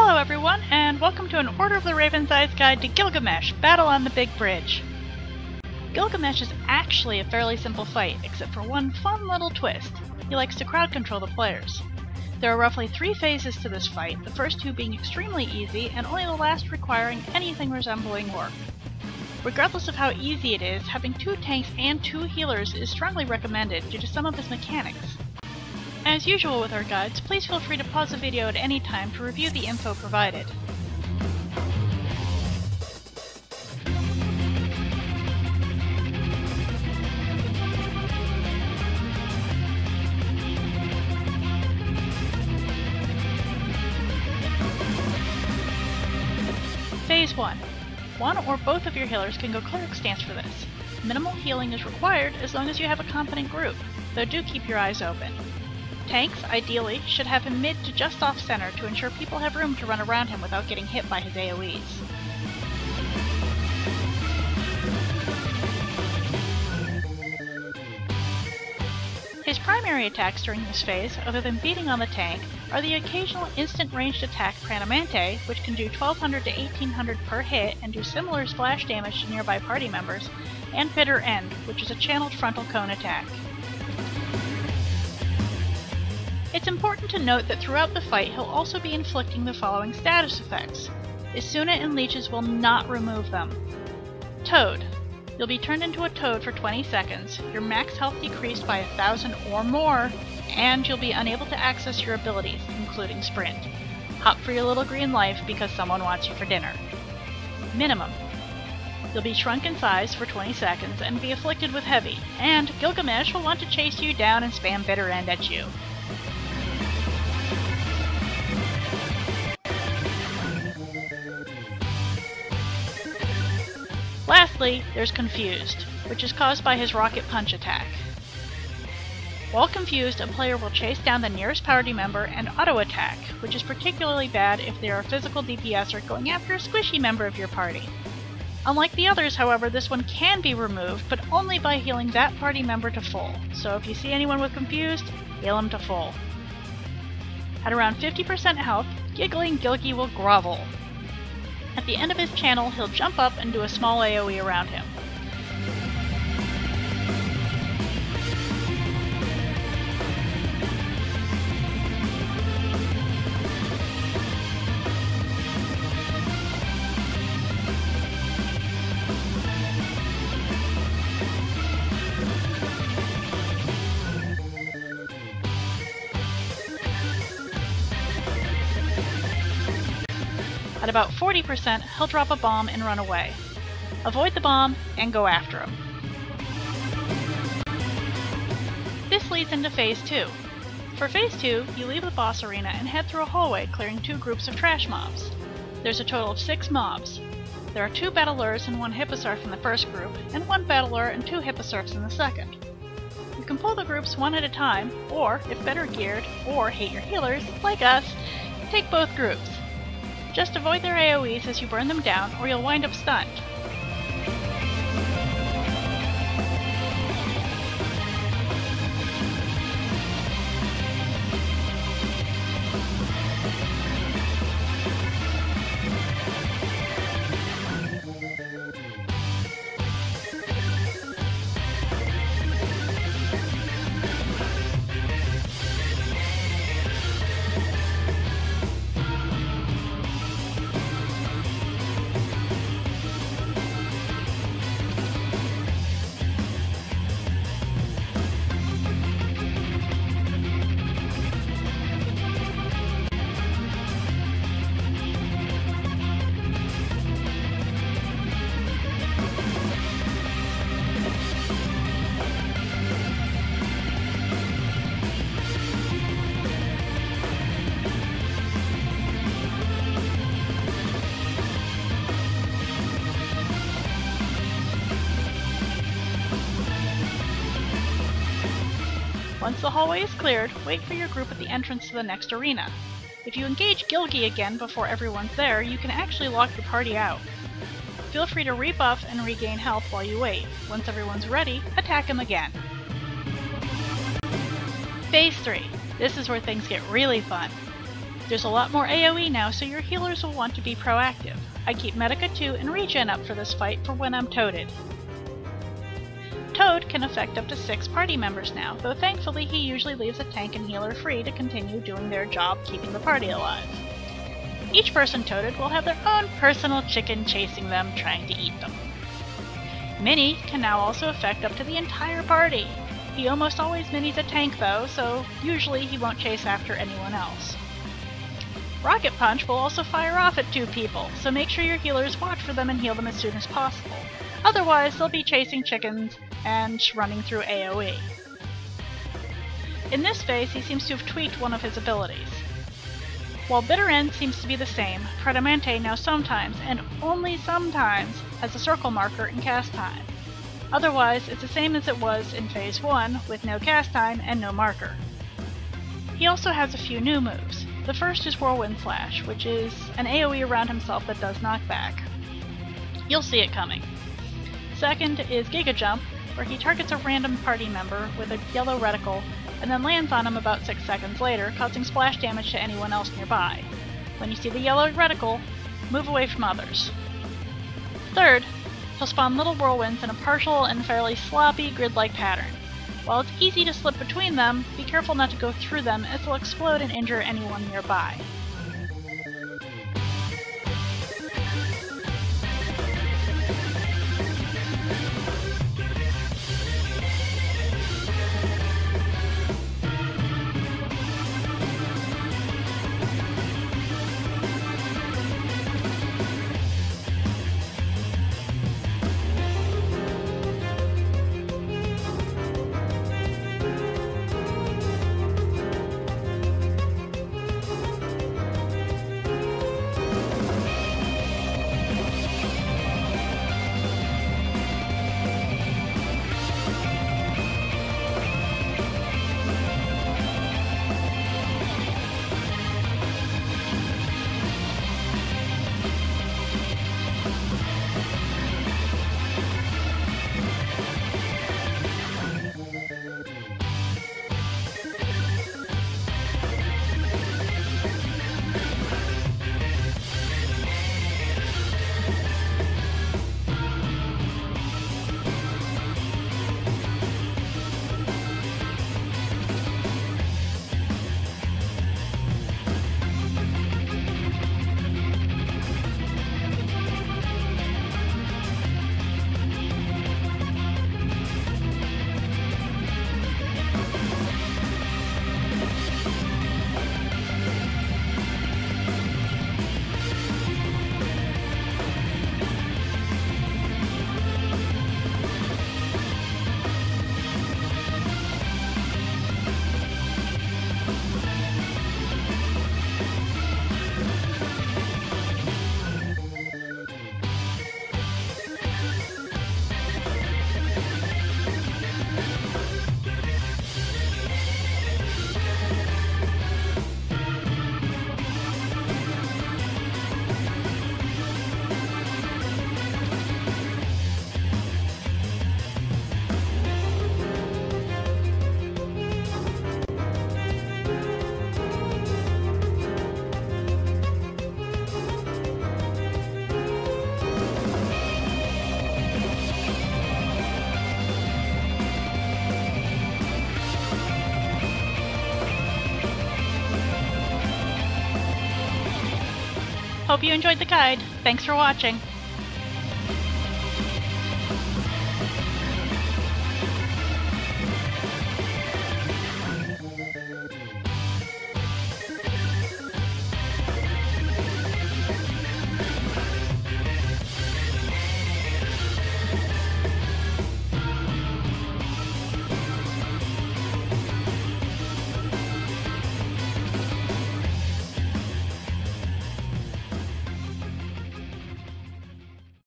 Hello everyone, and welcome to an Order of the Raven's Eyes guide to Gilgamesh, Battle on the Big Bridge. Gilgamesh is actually a fairly simple fight, except for one fun little twist. He likes to crowd control the players. There are roughly 3 phases to this fight, the first 2 being extremely easy, and only the last requiring anything resembling work. Regardless of how easy it is, having 2 tanks and 2 healers is strongly recommended due to some of his mechanics. As usual with our guides, please feel free to pause the video at any time to review the info provided. Phase 1. One or both of your healers can go cleric stance for this. Minimal healing is required as long as you have a competent group, though do keep your eyes open. Tanks, ideally, should have him mid to just off center to ensure people have room to run around him without getting hit by his AoEs. His primary attacks during this phase, other than beating on the tank, are the occasional instant ranged attack Pranamante, which can do 1200 to 1800 per hit and do similar splash damage to nearby party members, and Bitter End, which is a channeled frontal cone attack. It's important to note that throughout the fight he'll also be inflicting the following status effects. Isuna and leeches will not remove them. Toad. You'll be turned into a toad for 20 seconds, your max health decreased by 1000 or more, and you'll be unable to access your abilities, including sprint. Hop for your little green life because someone wants you for dinner. Minimum. You'll be shrunk in size for 20 seconds and be afflicted with heavy, and Gilgamesh will want to chase you down and spam Bitter End at you. Lastly, there's Confused, which is caused by his Rocket Punch attack. While confused, a player will chase down the nearest party member and auto-attack, which is particularly bad if they are a physical DPS or going after a squishy member of your party. Unlike the others, however, this one can be removed, but only by healing that party member to full, so if you see anyone with Confused, heal him to full. At around 50% health, Giggling Gilgy will grovel. At the end of his channel, he'll jump up and do a small AoE around him. At about 40%, he'll drop a bomb and run away. Avoid the bomb and go after him. This leads into Phase 2. For Phase 2, you leave the boss arena and head through a hallway clearing 2 groups of trash mobs. There's a total of 6 mobs. There are 2 battlers and 1 Hipposurf in the first group, and 1 battler and 2 Hipposurfs in the second. You can pull the groups one at a time, or, if better geared, or hate your healers, like us, take both groups. Just avoid their AoEs as you burn them down, or you'll wind up stunned. Once the hallway is cleared, wait for your group at the entrance to the next arena. If you engage Gilgy again before everyone's there, you can actually lock your party out. Feel free to rebuff and regain health while you wait. Once everyone's ready, attack him again. Phase 3. This is where things get really fun. There's a lot more AoE now, so your healers will want to be proactive. I keep Medica 2 and Regen up for this fight for when I'm toted. Toad can affect up to 6 party members now, though thankfully he usually leaves a tank and healer free to continue doing their job keeping the party alive. Each person toted will have their own personal chicken chasing them, trying to eat them. Mini can now also affect up to the entire party. He almost always minis a tank though, so usually he won't chase after anyone else. Rocket Punch will also fire off at 2 people, so make sure your healers watch for them and heal them as soon as possible. Otherwise, they'll be chasing chickens and running through AoE. In this phase, he seems to have tweaked one of his abilities. While Bitter End seems to be the same, Predamante now sometimes, and only sometimes, has a circle marker in cast time. Otherwise, it's the same as it was in Phase 1, with no cast time and no marker. He also has a few new moves. The first is Whirlwind Slash, which is an AoE around himself that does knockback. You'll see it coming. Second is Giga Jump, where he targets a random party member with a yellow reticle and then lands on him about 6 seconds later, causing splash damage to anyone else nearby. When you see the yellow reticle, move away from others. Third, he'll spawn little whirlwinds in a partial and fairly sloppy grid-like pattern. While it's easy to slip between them, be careful not to go through them as they'll explode and injure anyone nearby. Hope you enjoyed the guide. Thanks for watching.